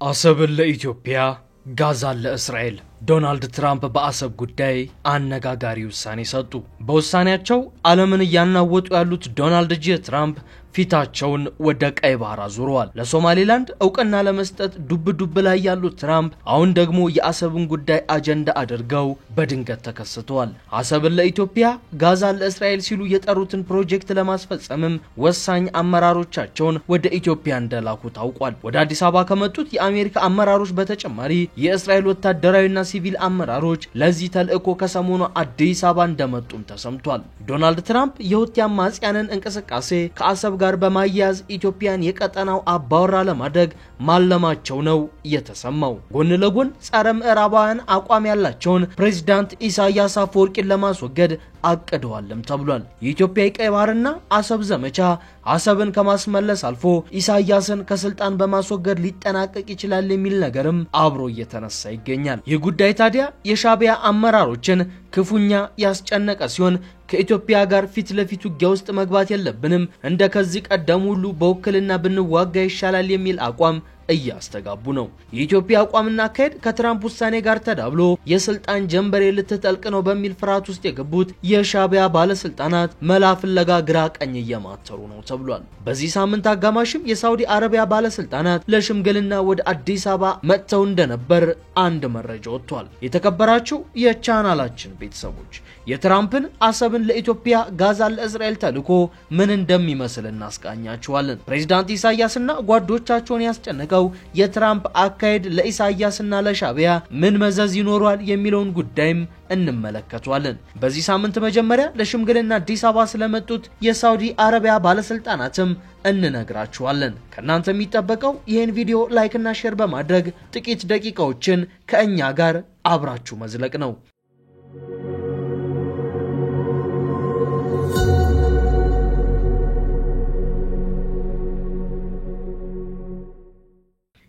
አሰብን ለኢትዮጵያ ጋዛን ለእስራኤል ዶናልድ ትራምፕ በአሰብ ጉዳይ አነጋጋሪ ውሳኔ ሰጡ። በውሳኔያቸው ዓለምን ያናወጡ ያሉት ዶናልድ ጂ ትራምፕ ፊታቸውን ወደ ቀይ ባህር አዙረዋል። ለሶማሊላንድ እውቅና ለመስጠት ዱብ ላይ ያሉት ትራምፕ አሁን ደግሞ የአሰብን ጉዳይ አጀንዳ አድርገው በድንገት ተከስተዋል። አሰብን ለኢትዮጵያ ጋዛን ለእስራኤል ሲሉ የጠሩትን ፕሮጀክት ለማስፈጸምም ወሳኝ አመራሮቻቸውን ወደ ኢትዮጵያ እንደላኩ ታውቋል። ወደ አዲስ አበባ ከመጡት የአሜሪካ አመራሮች በተጨማሪ የእስራኤል ወታደራዊና ሲቪል አመራሮች ለዚህ ተልእኮ ከሰሞኑ አዲስ አበባ እንደመጡም ተሰምቷል። ዶናልድ ትራምፕ የሁቲ አማጽያንን እንቅስቃሴ ከአሰብ ጋር በማያያዝ ኢትዮጵያን የቀጠናው አባወራ ለማድረግ ማለማቸው ነው የተሰማው። ጎን ለጎን ጸረ ምዕራባውያን አቋም ያላቸውን ፕሬዝዳንት ኢሳያስ አፈወርቂን ለማስወገድ አቅደዋልም ተብሏል። የኢትዮጵያ የቀይ ባህርና አሰብ ዘመቻ አሰብን ከማስመለስ አልፎ ኢሳያስን ከስልጣን በማስወገድ ሊጠናቀቅ ይችላል የሚል ነገርም አብሮ እየተነሳ ይገኛል። ይህ ጉዳይ ታዲያ የሻዕቢያ አመራሮችን ክፉኛ ያስጨነቀ ሲሆን ከኢትዮጵያ ጋር ፊት ለፊት ውጊያ ውስጥ መግባት የለብንም፣ እንደከዚህ ቀደም ሁሉ በውክልና ብንዋጋ ይሻላል የሚል አቋም እያስተጋቡ ነው። የኢትዮጵያ አቋምና አካሄድ ከትራምፕ ውሳኔ ጋር ተዳብሎ የስልጣን ጀንበሬ ልትጠልቅ ነው በሚል ፍርሃት ውስጥ የገቡት የሻዕቢያ ባለስልጣናት መላ ፍለጋ ግራ ቀኝ እየማተሩ ነው ተብሏል። በዚህ ሳምንት አጋማሽም የሳውዲ አረቢያ ባለስልጣናት ለሽምግልና ወደ አዲስ አበባ መጥተው እንደነበር አንድ መረጃ ወጥቷል። የተከበራችሁ የቻናላችን ቤተሰቦች የትራምፕን አሰብን ለኢትዮጵያ ጋዛን ለእስራኤል ተልእኮ ምን እንደሚመስል እናስቃኛችኋለን። ፕሬዝዳንት ኢሳያስና ጓዶቻቸውን ያስጨነቀው የትራምፕ አካሄድ ለኢሳያስና ለሻዕቢያ ምን መዘዝ ይኖራል የሚለውን ጉዳይም እንመለከቷለን። በዚህ ሳምንት መጀመሪያ ለሽምግልና አዲስ አበባ ስለመጡት የሳውዲ አረቢያ ባለስልጣናትም እንነግራችኋለን። ከናንተ የሚጠበቀው ይህን ቪዲዮ ላይክ እና ሼር በማድረግ ጥቂት ደቂቃዎችን ከእኛ ጋር አብራችሁ መዝለቅ ነው።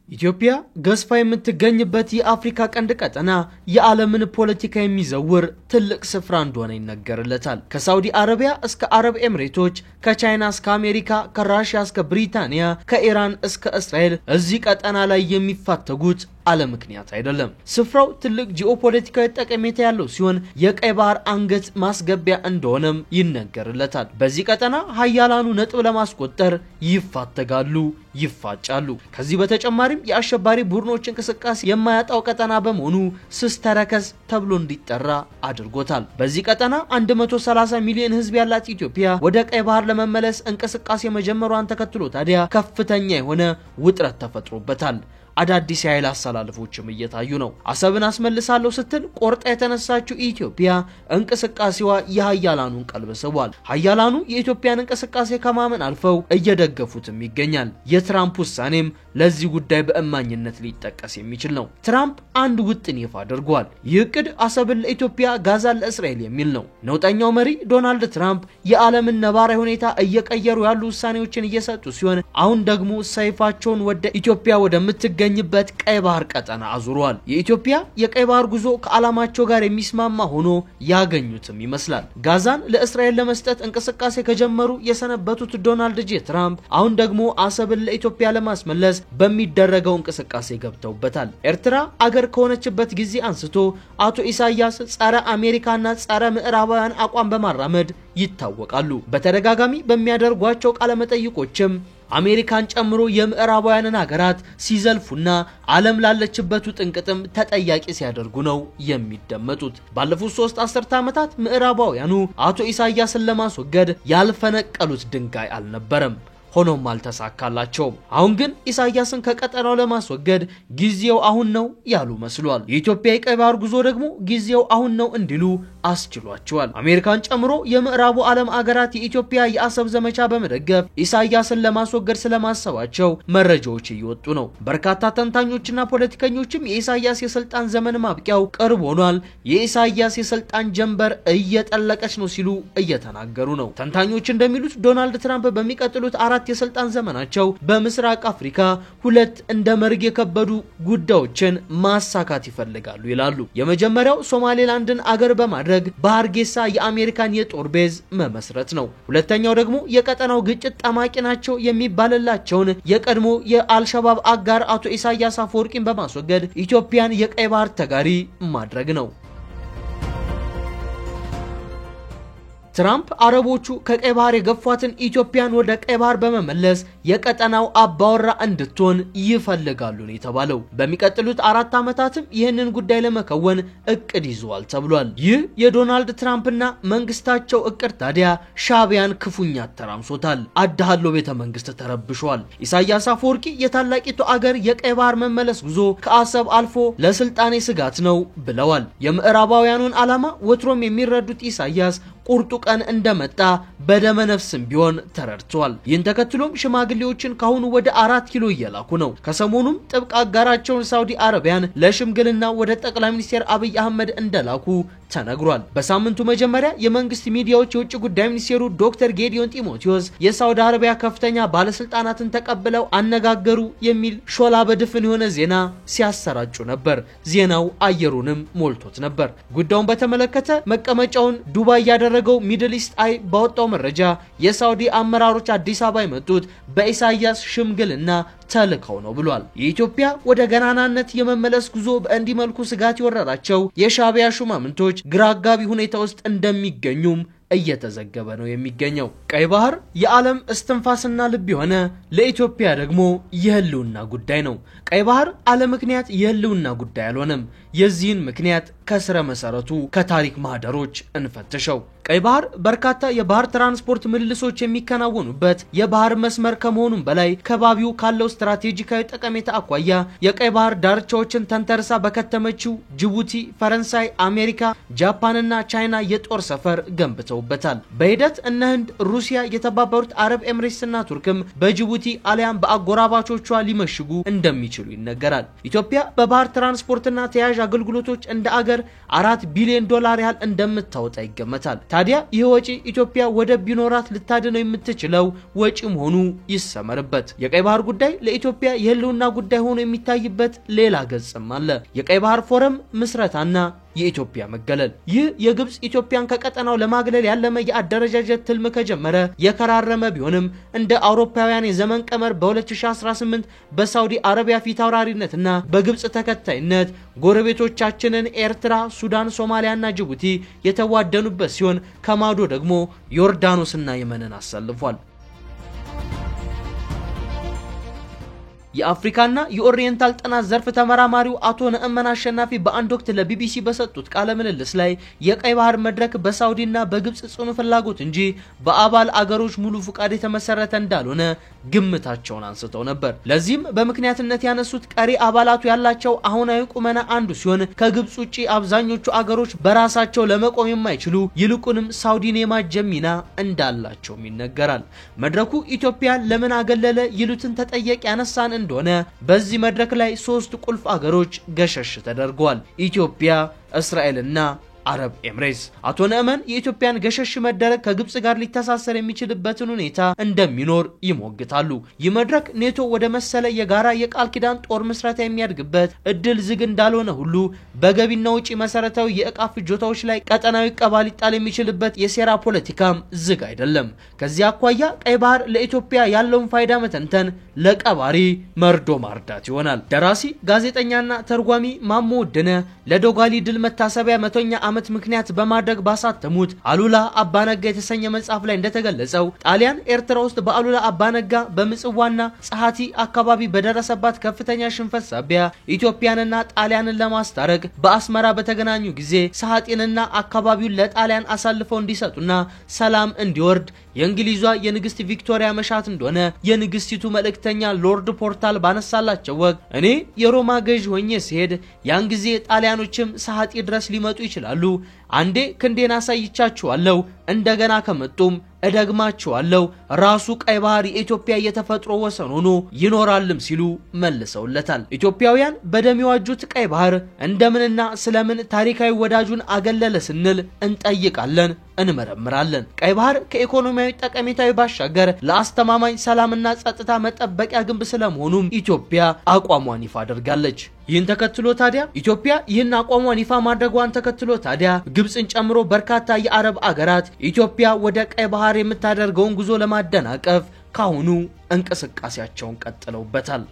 ኢትዮጵያ ገዝፋ የምትገኝበት የአፍሪካ ቀንድ ቀጠና የዓለምን ፖለቲካ የሚዘውር ትልቅ ስፍራ እንደሆነ ይነገርለታል። ከሳውዲ አረቢያ እስከ አረብ ኤምሬቶች፣ ከቻይና እስከ አሜሪካ፣ ከራሺያ እስከ ብሪታንያ፣ ከኢራን እስከ እስራኤል እዚህ ቀጠና ላይ የሚፋተጉት አለ ምክንያት አይደለም። ስፍራው ትልቅ ጂኦፖለቲካዊ ጠቀሜታ ያለው ሲሆን የቀይ ባህር አንገት ማስገቢያ እንደሆነም ይነገርለታል። በዚህ ቀጠና ሀያላኑ ነጥብ ለማስቆጠር ይፋተጋሉ፣ ይፋጫሉ። ከዚህ በተጨማሪም የአሸባሪ ቡድኖች እንቅስቃሴ የማያጣው ቀጠና በመሆኑ ስስ ተረከዝ ተብሎ እንዲጠራ አድርጎታል። በዚህ ቀጠና 130 ሚሊዮን ህዝብ ያላት ኢትዮጵያ ወደ ቀይ ባህር ለመመለስ እንቅስቃሴ መጀመሯን ተከትሎ ታዲያ ከፍተኛ የሆነ ውጥረት ተፈጥሮበታል። አዳዲስ የኃይል አሰላለፎችም እየታዩ ነው። አሰብን አስመልሳለሁ ስትል ቆርጣ የተነሳችው ኢትዮጵያ እንቅስቃሴዋ የሀያላኑን ቀልብ ስቧል። ሀያላኑ የኢትዮጵያን እንቅስቃሴ ከማመን አልፈው እየደገፉትም ይገኛል። የትራምፕ ውሳኔም ለዚህ ጉዳይ በእማኝነት ሊጠቀስ የሚችል ነው። ትራምፕ አንድ ውጥን ይፋ አድርጓል። ይህ እቅድ አሰብን ለኢትዮጵያ ጋዛን ለእስራኤል የሚል ነው። ነውጠኛው መሪ ዶናልድ ትራምፕ የዓለምን ነባራዊ ሁኔታ እየቀየሩ ያሉ ውሳኔዎችን እየሰጡ ሲሆን አሁን ደግሞ ሰይፋቸውን ወደ ኢትዮጵያ ወደምትገኝበት ቀይ ባህር ቀጠና አዙረዋል። የኢትዮጵያ የቀይ ባህር ጉዞ ከዓላማቸው ጋር የሚስማማ ሆኖ ያገኙትም ይመስላል። ጋዛን ለእስራኤል ለመስጠት እንቅስቃሴ ከጀመሩ የሰነበቱት ዶናልድ ጂ ትራምፕ አሁን ደግሞ አሰብን ለኢትዮጵያ ለማስመለስ በሚደረገው እንቅስቃሴ ገብተውበታል። ኤርትራ አገር ከሆነችበት ጊዜ አንስቶ አቶ ኢሳያስ ጸረ አሜሪካና ጸረ ምዕራባውያን አቋም በማራመድ ይታወቃሉ። በተደጋጋሚ በሚያደርጓቸው ቃለ መጠይቆችም አሜሪካን ጨምሮ የምዕራባውያንን ሀገራት ሲዘልፉና ዓለም ላለችበት ጥንቅጥም ተጠያቂ ሲያደርጉ ነው የሚደመጡት። ባለፉት 3 አስርተ ዓመታት ምዕራባውያኑ አቶ ኢሳያስን ለማስወገድ ያልፈነቀሉት ድንጋይ አልነበረም። ሆኖም አልተሳካላቸውም። አሁን ግን ኢሳያስን ከቀጠናው ለማስወገድ ጊዜው አሁን ነው ያሉ መስሏል። የኢትዮጵያ የቀይ ባህር ጉዞ ደግሞ ጊዜው አሁን ነው እንዲሉ አስችሏቸዋል። አሜሪካን ጨምሮ የምዕራቡ ዓለም አገራት የኢትዮጵያ የአሰብ ዘመቻ በመደገፍ ኢሳያስን ለማስወገድ ስለማሰባቸው መረጃዎች እየወጡ ነው። በርካታ ተንታኞችና ፖለቲከኞችም የኢሳያስ የስልጣን ዘመን ማብቂያው ቅርብ ሆኗል፣ የኢሳያስ የስልጣን ጀንበር እየጠለቀች ነው ሲሉ እየተናገሩ ነው። ተንታኞች እንደሚሉት ዶናልድ ትራምፕ በሚቀጥሉት 4 አመታት የስልጣን ዘመናቸው በምስራቅ አፍሪካ ሁለት እንደ መርግ የከበዱ ጉዳዮችን ማሳካት ይፈልጋሉ ይላሉ። የመጀመሪያው ሶማሌላንድን አገር በማድረግ በሃርጌሳ የአሜሪካን የጦር ቤዝ መመስረት ነው። ሁለተኛው ደግሞ የቀጠናው ግጭት ጠማቂ ናቸው የሚባልላቸውን የቀድሞ የአልሸባብ አጋር አቶ ኢሳያስ አፈወርቂን በማስወገድ ኢትዮጵያን የቀይ ባህር ተጋሪ ማድረግ ነው። ትራምፕ አረቦቹ ከቀይ ባህር የገፏትን ኢትዮጵያን ወደ ቀይ ባህር በመመለስ የቀጠናው አባወራ እንድትሆን ይፈልጋሉ ነው የተባለው። በሚቀጥሉት 4 ዓመታትም ይህንን ጉዳይ ለመከወን እቅድ ይዘዋል ተብሏል። ይህ የዶናልድ ትራምፕና መንግስታቸው እቅድ ታዲያ ሻዕቢያን ክፉኛ ተራምሶታል። አዳሃሎ ቤተ መንግስት ተረብሿል። ኢሳያስ አፈወርቂ የታላቂቱ አገር የቀይ ባህር መመለስ ጉዞ ከአሰብ አልፎ ለስልጣኔ ስጋት ነው ብለዋል። የምዕራባውያኑን ዓላማ ወትሮም የሚረዱት ኢሳያስ ቁርጡ ቀን እንደመጣ በደመ ነፍስም ቢሆን ተረድቷል። ይህን ተከትሎም ሽማግሌዎችን ካሁኑ ወደ 4 ኪሎ እየላኩ ነው። ከሰሞኑም ጥብቅ አጋራቸውን ሳውዲ አረቢያን ለሽምግልና ወደ ጠቅላይ ሚኒስትር አብይ አህመድ እንደላኩ ተነግሯል። በሳምንቱ መጀመሪያ የመንግስት ሚዲያዎች የውጭ ጉዳይ ሚኒስትሩ ዶክተር ጌዲዮን ጢሞቴዎስ የሳውዲ አረቢያ ከፍተኛ ባለስልጣናትን ተቀብለው አነጋገሩ የሚል ሾላ በድፍን የሆነ ዜና ሲያሰራጩ ነበር። ዜናው አየሩንም ሞልቶት ነበር። ጉዳዩን በተመለከተ መቀመጫውን ዱባይ ያደረገው ሚድል ኢስት አይ ባወጣው መረጃ የሳውዲ አመራሮች አዲስ አበባ የመጡት በኢሳያስ ሽምግልና ተልከው ነው ብሏል። የኢትዮጵያ ወደ ገናናነት የመመለስ ጉዞ በእንዲህ መልኩ ስጋት የወረራቸው የሻዕቢያ ሹማምንቶች ግራጋቢ ሁኔታ ውስጥ እንደሚገኙም እየተዘገበ ነው የሚገኘው። ቀይ ባህር የዓለም እስትንፋስና ልብ የሆነ ለኢትዮጵያ ደግሞ የህልውና ጉዳይ ነው። ቀይ ባህር አለ ምክንያት የህልውና ጉዳይ አልሆነም። የዚህን ምክንያት ከስረ መሰረቱ ከታሪክ ማህደሮች እንፈትሸው። ቀይ ባህር በርካታ የባህር ትራንስፖርት ምልልሶች የሚከናወኑበት የባህር መስመር ከመሆኑም በላይ ከባቢው ካለው ስትራቴጂካዊ ጠቀሜታ አኳያ የቀይ ባህር ዳርቻዎችን ተንተርሳ በከተመችው ጅቡቲ፣ ፈረንሳይ፣ አሜሪካ፣ ጃፓንና ቻይና የጦር ሰፈር ገንብተውበታል። በሂደት እነ ህንድ፣ ሩሲያ፣ የተባበሩት አረብ ኤምሬትስና ቱርክም በጅቡቲ አሊያም በአጎራባቾቿ ሊመሽጉ እንደሚችሉ ይነገራል። ኢትዮጵያ በባህር ትራንስፖርትና ተያያዥ አገልግሎቶች እንደ አገር $4 ቢሊዮን ያህል እንደምታወጣ ይገመታል። ታዲያ ይህ ወጪ ኢትዮጵያ ወደብ ቢኖራት ልታድነው የምትችለው ወጪ መሆኑ ይሰመርበት። የቀይ ባህር ጉዳይ ለኢትዮጵያ የህልውና ጉዳይ ሆኖ የሚታይበት ሌላ ገጽም አለ። የቀይ ባህር ፎረም ምስረታና የኢትዮጵያ መገለል። ይህ የግብጽ ኢትዮጵያን ከቀጠናው ለማግለል ያለመ የአደረጃጀት ትልም ከጀመረ የከራረመ ቢሆንም እንደ አውሮፓውያን የዘመን ቀመር በ2018 በሳውዲ አረቢያ ፊት አውራሪነትና በግብጽ ተከታይነት ጎረቤቶቻችንን ኤርትራ፣ ሱዳን፣ ሶማሊያና ጅቡቲ የተዋደኑበት ሲሆን ከማዶ ደግሞ ዮርዳኖስና የመንን አሰልፏል። የአፍሪካና የኦሪየንታል ጥናት ዘርፍ ተመራማሪው አቶ ነእመን አሸናፊ በአንድ ወቅት ለቢቢሲ በሰጡት ቃለ ምልልስ ላይ የቀይ ባህር መድረክ በሳውዲና በግብጽ ጽኑ ፍላጎት እንጂ በአባል አገሮች ሙሉ ፍቃድ የተመሰረተ እንዳልሆነ ግምታቸውን አንስተው ነበር። ለዚህም በምክንያትነት ያነሱት ቀሪ አባላቱ ያላቸው አሁናዊ ቁመና አንዱ ሲሆን ከግብጽ ውጪ አብዛኞቹ አገሮች በራሳቸው ለመቆም የማይችሉ ይልቁንም ሳውዲን የማጀብ ሚና እንዳላቸው ይነገራል። መድረኩ ኢትዮጵያ ለምን አገለለ ይሉትን ተጠየቅ ያነሳን እንደሆነ በዚህ መድረክ ላይ 3 ቁልፍ አገሮች ገሸሽ ተደርጓል። ኢትዮጵያ፣ እስራኤልና አረብ ኤምሬትስ። አቶ ነእመን የኢትዮጵያን ገሸሽ መደረግ ከግብጽ ጋር ሊተሳሰር የሚችልበትን ሁኔታ እንደሚኖር ይሞግታሉ። ይህ መድረክ ኔቶ ወደ መሰለ የጋራ የቃል ኪዳን ጦር መስራት የሚያድግበት እድል ዝግ እንዳልሆነ ሁሉ በገቢና ውጪ መሰረታዊ የዕቃ ፍጆታዎች ላይ ቀጠናዊ ቀባ ሊጣል የሚችልበት የሴራ ፖለቲካም ዝግ አይደለም። ከዚህ አኳያ ቀይ ባህር ለኢትዮጵያ ያለውን ፋይዳ መተንተን ለቀባሪ መርዶ ማርዳት ይሆናል። ደራሲ ጋዜጠኛና ተርጓሚ ማሞ ወደነ ለዶጋሊ ድል መታሰቢያ 100ኛ ዓመት ምክንያት በማድረግ ባሳተሙት አሉላ አባነጋ የተሰኘ መጽሐፍ ላይ እንደተገለጸው ጣሊያን ኤርትራ ውስጥ በአሉላ አባነጋ በምጽዋና ጸሐቲ አካባቢ በደረሰባት ከፍተኛ ሽንፈት ሳቢያ ኢትዮጵያንና ጣሊያንን ለማስታረቅ በአስመራ በተገናኙ ጊዜ ሰሐጢንና አካባቢውን ለጣሊያን አሳልፈው እንዲሰጡና ሰላም እንዲወርድ የእንግሊዟ የንግስት ቪክቶሪያ መሻት እንደሆነ የንግስቲቱ መልእክተኛ ሎርድ ፖርታል ባነሳላቸው ወቅት እኔ የሮማ ገዥ ሆኜ ሲሄድ ያን ጊዜ ጣሊያኖችም ሰሐጢ ድረስ ሊመጡ ይችላሉ። አንዴ ክንዴን አሳይቻችኋለሁ፣ እንደገና ከመጡም እደግማችኋለሁ። ራሱ ቀይ ባህር የኢትዮጵያ የተፈጥሮ ወሰን ሆኖ ይኖራልም ሲሉ መልሰውለታል። ኢትዮጵያውያን በደም የዋጁት ቀይ ባህር እንደምንና ስለምን ታሪካዊ ወዳጁን አገለለ ስንል እንጠይቃለን። እንመረምራለን። ቀይ ባህር ከኢኮኖሚያዊ ጠቀሜታዊ ባሻገር ለአስተማማኝ ሰላምና ጸጥታ መጠበቂያ ግንብ ስለመሆኑም ኢትዮጵያ አቋሟን ይፋ አድርጋለች። ይህን ተከትሎ ታዲያ ኢትዮጵያ ይህን አቋሟን ይፋ ማድረጓን ተከትሎ ታዲያ ግብጽን ጨምሮ በርካታ የአረብ አገራት ኢትዮጵያ ወደ ቀይ ባህር የምታደርገውን ጉዞ ለማደናቀፍ ካሁኑ እንቅስቃሴያቸውን ቀጥለውበታል።